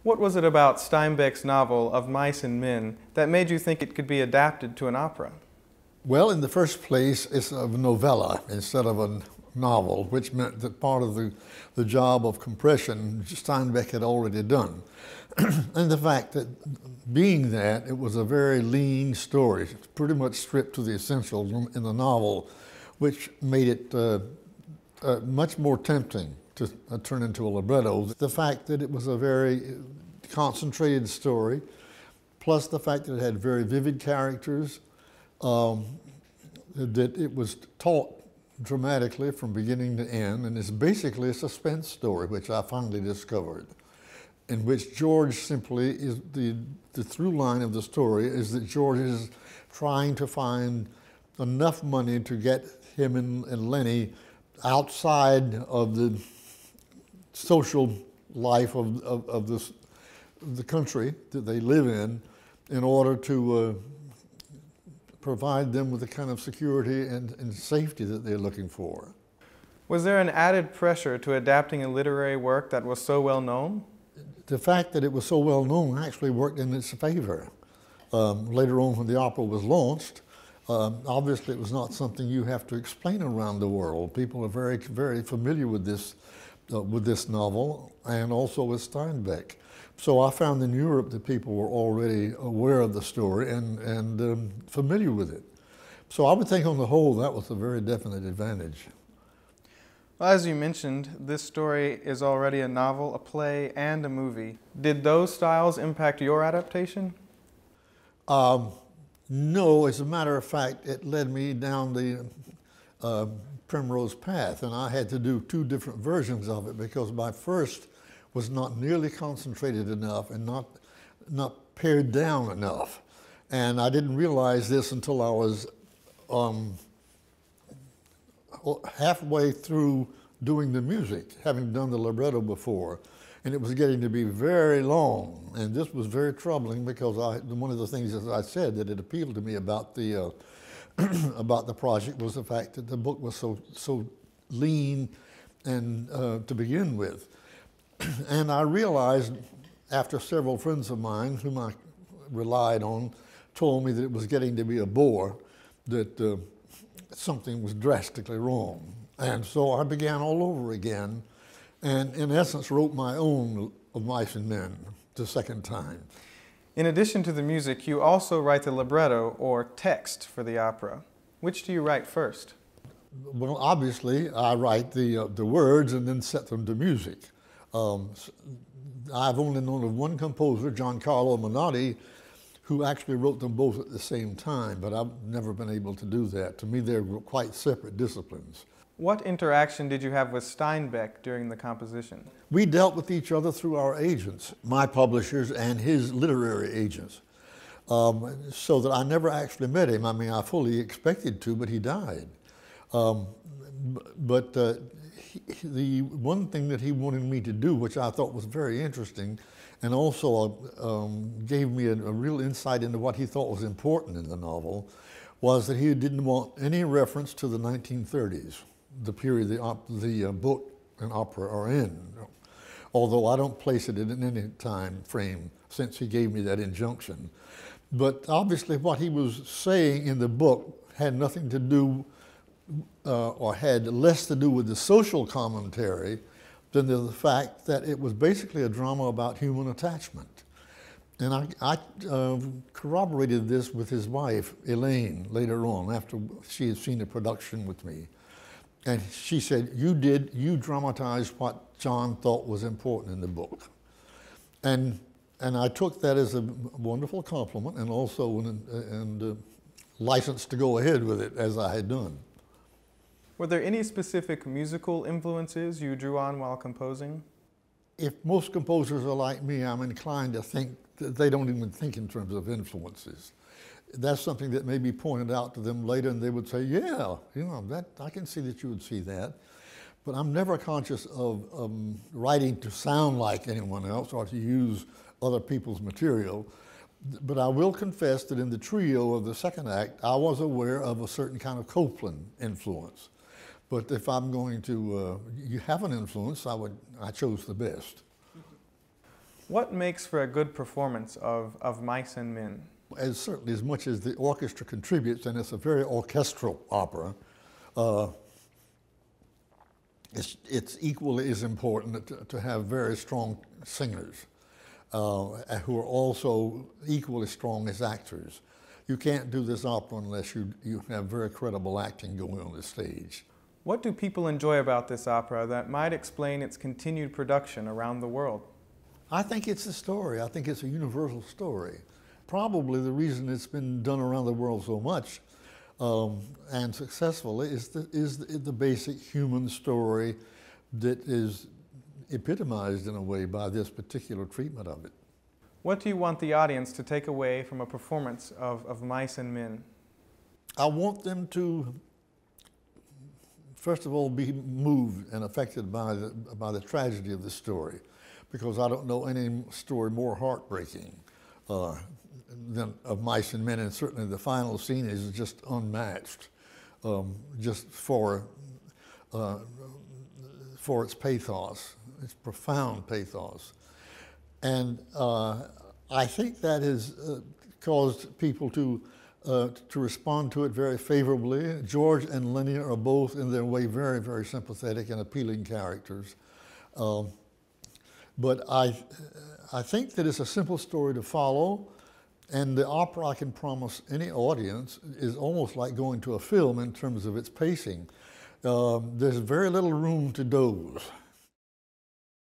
What was it about Steinbeck's novel Of Mice and Men that made you think it could be adapted to an opera? Well, in the first place, it's a novella instead of a novel, which meant that part of the job of compression Steinbeck had already done. And the fact that being that, it was a very lean story, pretty much stripped to the essentials in the novel, which made it much more tempting to turn into a libretto. The fact that it was a very concentrated story, plus the fact that it had very vivid characters, that it was taught dramatically from beginning to end, and it's basically a suspense story, which I finally discovered, in which George simply is the through line of the story is that George is trying to find enough money to get him and Lenny outside of the social life of the country that they live in order to provide them with the kind of security and safety that they're looking for. Was there an added pressure to adapting a literary work that was so well known? The fact that it was so well known actually worked in its favor. Later on when the opera was launched, obviously it was not something you have to explain around the world. People are very, very familiar with this novel and also with Steinbeck. So I found in Europe that people were already aware of the story and familiar with it. So I would think on the whole that was a very definite advantage. Well, as you mentioned, this story is already a novel, a play, and a movie. Did those styles impact your adaptation? No, as a matter of fact, it led me down the primrose path, and I had to do two different versions of it because my first was not nearly concentrated enough and not pared down enough. And I didn't realize this until I was halfway through doing the music, having done the libretto before. And it was getting to be very long. And this was very troubling because one of the things, as I said, that it appealed to me about the about the project was the fact that the book was so lean and to begin with. And I realized after several friends of mine whom I relied on told me that it was getting to be a bore, that something was drastically wrong. And so I began all over again and in essence wrote my own Of Mice and Men the second time. In addition to the music, you also write the libretto or text for the opera. Which do you write first? Well, obviously I write the words and then set them to music. I've only known of one composer, Carlisle Floyd, who actually wrote them both at the same time, but I've never been able to do that. To me, they're quite separate disciplines. What interaction did you have with Steinbeck during the composition? We dealt with each other through our agents, my publishers and his literary agents, so that I never actually met him. I mean, I fully expected to, but he died. The one thing that he wanted me to do, which I thought was very interesting, and also gave me a real insight into what he thought was important in the novel, was that he didn't want any reference to the 1930s, the period the book and opera are in, although I don't place it in any time frame since he gave me that injunction. But obviously what he was saying in the book had nothing to do or had less to do with the social commentary than the fact that it was basically a drama about human attachment. And I corroborated this with his wife, Elaine, later on, after she had seen the production with me. And she said, you dramatized what John thought was important in the book. And I took that as a wonderful compliment and also license to go ahead with it as I had done. Were there any specific musical influences you drew on while composing? If most composers are like me, I'm inclined to think that they don't even think in terms of influences. That's something that may be pointed out to them later and they would say, yeah, you know, I can see that you would see that. But I'm never conscious of writing to sound like anyone else or to use other people's material. But I will confess that in the trio of the second act, I was aware of a certain kind of Copland influence. But if I'm going to you have an influence, I chose the best. What makes for a good performance of Mice and Men? Certainly as much as the orchestra contributes, and it's a very orchestral opera, it's equally as important to have very strong singers who are also equally strong as actors. You can't do this opera unless you have very credible acting going on the stage. What do people enjoy about this opera that might explain its continued production around the world? I think it's a story. I think it's a universal story. Probably the reason it's been done around the world so much and successfully is the basic human story that is epitomized in a way by this particular treatment of it. What do you want the audience to take away from a performance of Mice and Men? I want them to, first of all, be moved and affected by the tragedy of the story, because I don't know any story more heartbreaking than of Mice and Men, and certainly the final scene is just unmatched, just for its pathos, its profound pathos. And I think that has caused people to respond to it very favorably. George and Lenny are both, in their way, very, very sympathetic and appealing characters. But I think that it's a simple story to follow, and the opera, I can promise any audience, is almost like going to a film in terms of its pacing. There's very little room to doze.